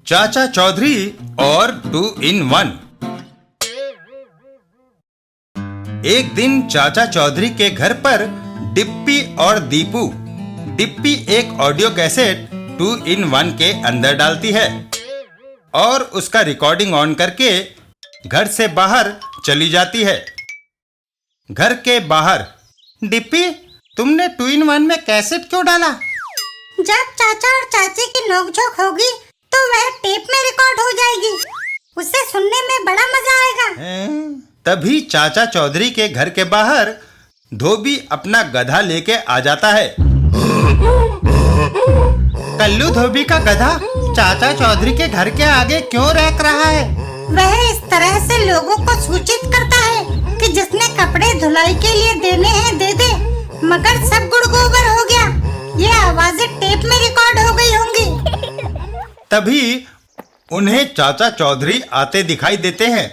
चाचा चौधरी और 2 in 1। एक दिन चाचा चौधरी के घर पर डिप्पी और दीपू। डिप्पी एक ऑडियो कैसेट 2 in 1 के अंदर डालती है और उसका रिकॉर्डिंग ऑन करके घर से बाहर चली जाती है। घर के बाहर, डिप्पी तुमने 2 in 1 में कैसेट क्यों डाला? जब चाचा और चाची की नोकझोंक होगी तो वह टेप में रिकॉर्ड हो जाएगी, उसे सुनने में बड़ा मजा आएगा। तभी चाचा चौधरी के घर के बाहर धोबी अपना गधा लेके आ जाता है। कल्लू धोबी का गधा चाचा चौधरी के घर के आगे क्यों रख रहा है? वह इस तरह से लोगों को सूचित करता है कि जिसने कपड़े धुलाई के लिए देने हैं दे दे, मगर सब गुड़ गोबर हो गया। ये आवाजें टेप में रिकॉर्ड हो गई होंगी। तभी उन्हें चाचा चौधरी आते दिखाई देते हैं।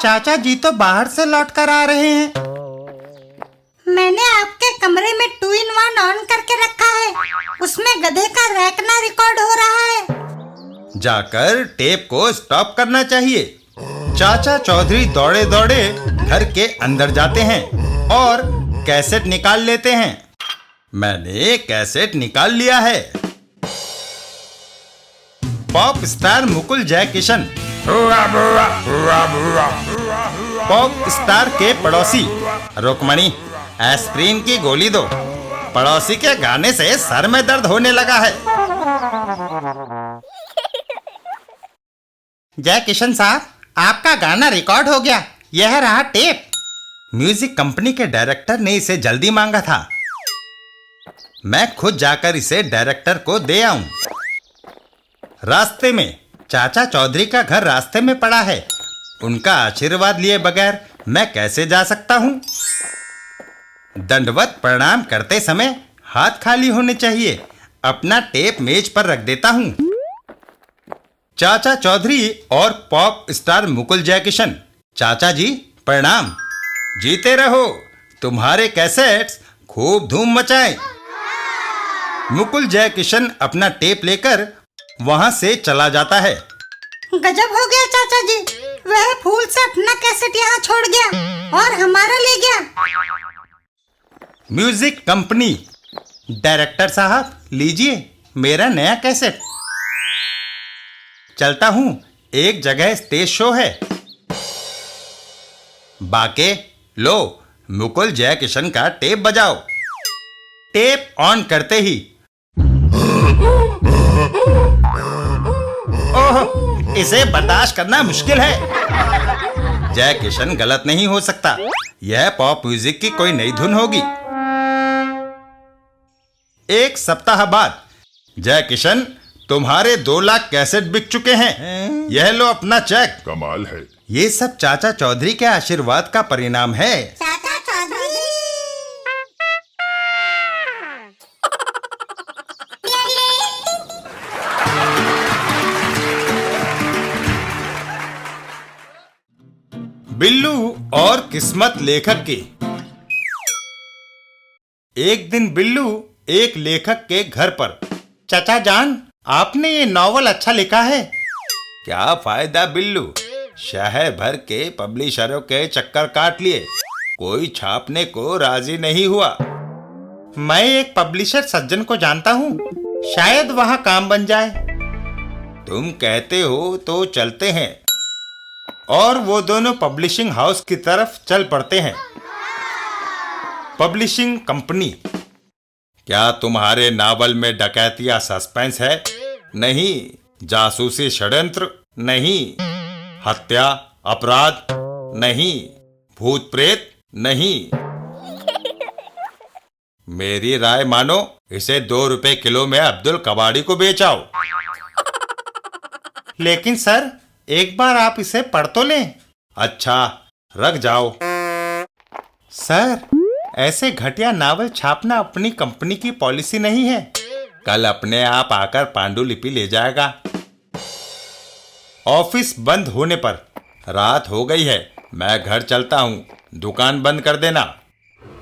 चाचा जी तो बाहर से लौट कर आ रहे हैं। मैंने आपके कमरे में 2 in 1 ऑन करके रखा है, उसमें गधे का रैकना रिकॉर्ड हो रहा है। जाकर टेप को स्टॉप करना चाहिए। चाचा चौधरी दौड़े दौड़े घर के अंदर जाते हैं और कैसेट निकाल लेते हैं। मैंने कैसेट निकाल लिया है। Pop star Mukul Jaikishan. Pop star के पड़ोसी, रुक्मणी एस्प्रिन की गोली दो, पड़ोसी के गाने से सर में दर्द होने लगा है। जयकिशन साहब, आपका गाना रिकॉर्ड हो गया, यह रहा टेप। म्यूजिक कंपनी के डायरेक्टर ने इसे जल्दी मांगा था। मैं खुद जाकर इसे डायरेक्टर को दे आऊं। रास्ते में चाचा चौधरी का घर रास्ते में पड़ा है। उनका आशीर्वाद लिए बगैर मैं कैसे जा सकता हूं? दंडवत प्रणाम करते समय हाथ खाली होने चाहिए। अपना टेप मेज पर रख देता हूं। चाचा चौधरी और पॉप स्टार मुकुल जयकिशन। चाचा जी प्रणाम। जीते रहो, तुम्हारे कैसेट्स खूब धूम मचाएं। मुकुल जयकिशन अपना टेप लेकर वहां से चला जाता है। गजब हो गया चाचा जी, वह फूल से अपना कैसेट यहाँ छोड़ गया और हमारा ले गया। म्यूजिक कंपनी, डायरेक्टर साहब लीजिए मेरा नया कैसेट। चलता हूं, एक जगह स्टेज शो है। बाके लो, मुकुल जयकिशन का टेप बजाओ। टेप ऑन करते ही ओह, इसे बर्दाश्त करना मुश्किल है। जयकिशन गलत नहीं हो सकता, यह पॉप म्यूजिक की कोई नई धुन होगी। एक सप्ताह बाद, जयकिशन तुम्हारे 2 लाख कैसेट बिक चुके हैं, यह लो अपना चेक। कमाल है। ये सब चाचा चौधरी के आशीर्वाद का परिणाम है। चाचा चौधरी बिल्लू और किस्मत लेखक की। एक दिन बिल्लू एक लेखक के घर पर। चाचा जान, आपने ये नॉवल अच्छा लिखा है। क्या फायदा बिल्लू, शहर भर के पब्लिशरों के चक्कर काट लिए, कोई छापने को राजी नहीं हुआ। मैं एक पब्लिशर सज्जन को जानता हूँ, शायद वहां काम बन जाए। तुम कहते हो तो चलते हैं। और वो दोनों पब्लिशिंग हाउस की तरफ चल पड़ते हैं। Publishing company. क्या तुम्हारे नावल में डकैती या सस्पेंस है? नहीं। जासूसी षड्यंत्र? नहीं। हत्या अपराध? नहीं। भूत प्रेत? नहीं। मेरी राय मानो, इसे 2 रुपए किलो में अब्दुल कबाड़ी को बेचाओ। लेकिन सर, एक बार आप इसे पढ़ तो लें। अच्छा, रख जाओ। सर, ऐसे घटिया नावल छापना अपनी कंपनी की पॉलिसी नहीं है। कल अपने आप आकर पांडुलिपि ले जाएगा। ऑफिस बंद होने पर रात हो गई है, मैं घर चलता हूँ, दुकान बंद कर देना।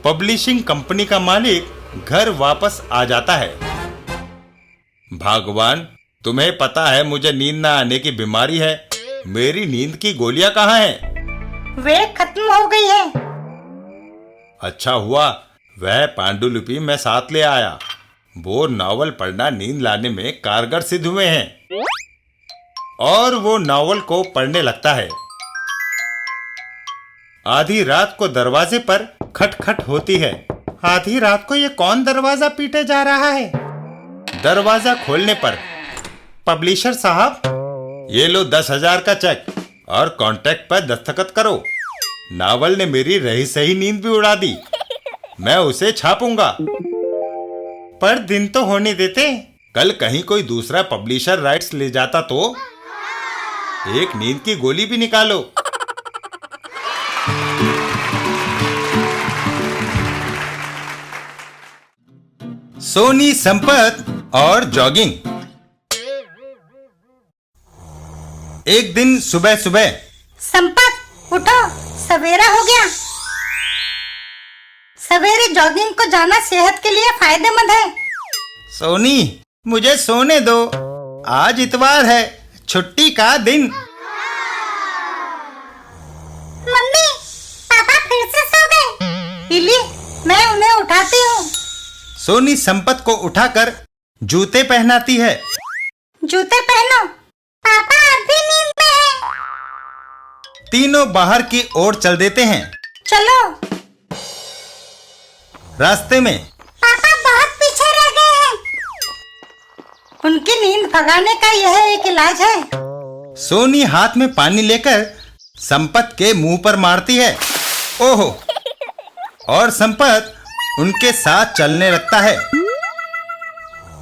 पब्लिशिंग कंपनी का मालिक घर वापस आ जाता है। भगवान, तुम्हें पता है मुझे नींद ना आने की बीमारी है। मेरी नींद की गोलियां कहाँ हैं? वे खत्म हो गई है। अच्छा हुआ वह पांडुलिपि मैं साथ ले आया। वो नॉवल पढ़ना नींद लाने में कारगर सिद्ध हुए हैं। और वो नॉवल को पढ़ने लगता है। आधी रात को दरवाजे पर खटखट होती है। आधी रात को ये कौन दरवाजा पीटे जा रहा है? दरवाजा खोलने पर, पब्लिशर साहब, ये लो 10,000 का चेक और कॉन्ट्रैक्ट पर दस्तखत करो। नावल ने मेरी रही सही नींद भी उड़ा दी। मैं उसे छापूंगा। पर दिन तो होने देते। कल कहीं कोई दूसरा पब्लिशर राइट्स ले जाता तो। एक नींद की गोली भी निकालो। सोनी, संपत और जॉगिंग। एक दिन सुबह सुबह। संपत उठो, सवेरा हो गया। सवेरे जॉगिंग को जाना सेहत के लिए फायदेमंद है। सोनी, मुझे सोने दो। आज इतवार है, छुट्टी का दिन। मम्मी, पापा फिर से सो गए। इली, मैं उन्हें उठाती हूँ। सोनी संपत को उठाकर जूते पहनाती है। जूते पहनो, पापा अभी नींद में है। तीनों बाहर की ओर चल देते हैं। चलो। रास्ते में पापा बहुत पीछे रह गए हैं। उनकी नींद भगाने का यह एक इलाज है। सोनी हाथ में पानी लेकर संपत के मुंह पर मारती है। ओहो! और संपत उनके साथ चलने लगता है।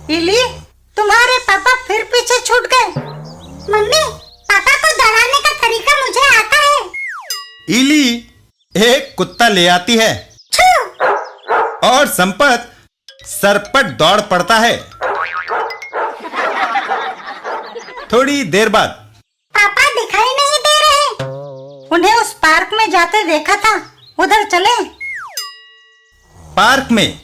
इली, तुम्हारे पापा फिर पीछे छूट गए। मम्मी, पापा को दौड़ाने का तरीका मुझे आता है। इली एक कुत्ता ले आती है और संपत सरपट दौड़ पड़ता है। थोड़ी देर बाद पापा दिखाई नहीं दे रहे। उन्हें उस पार्क में जाते देखा था, उधर चले। पार्क में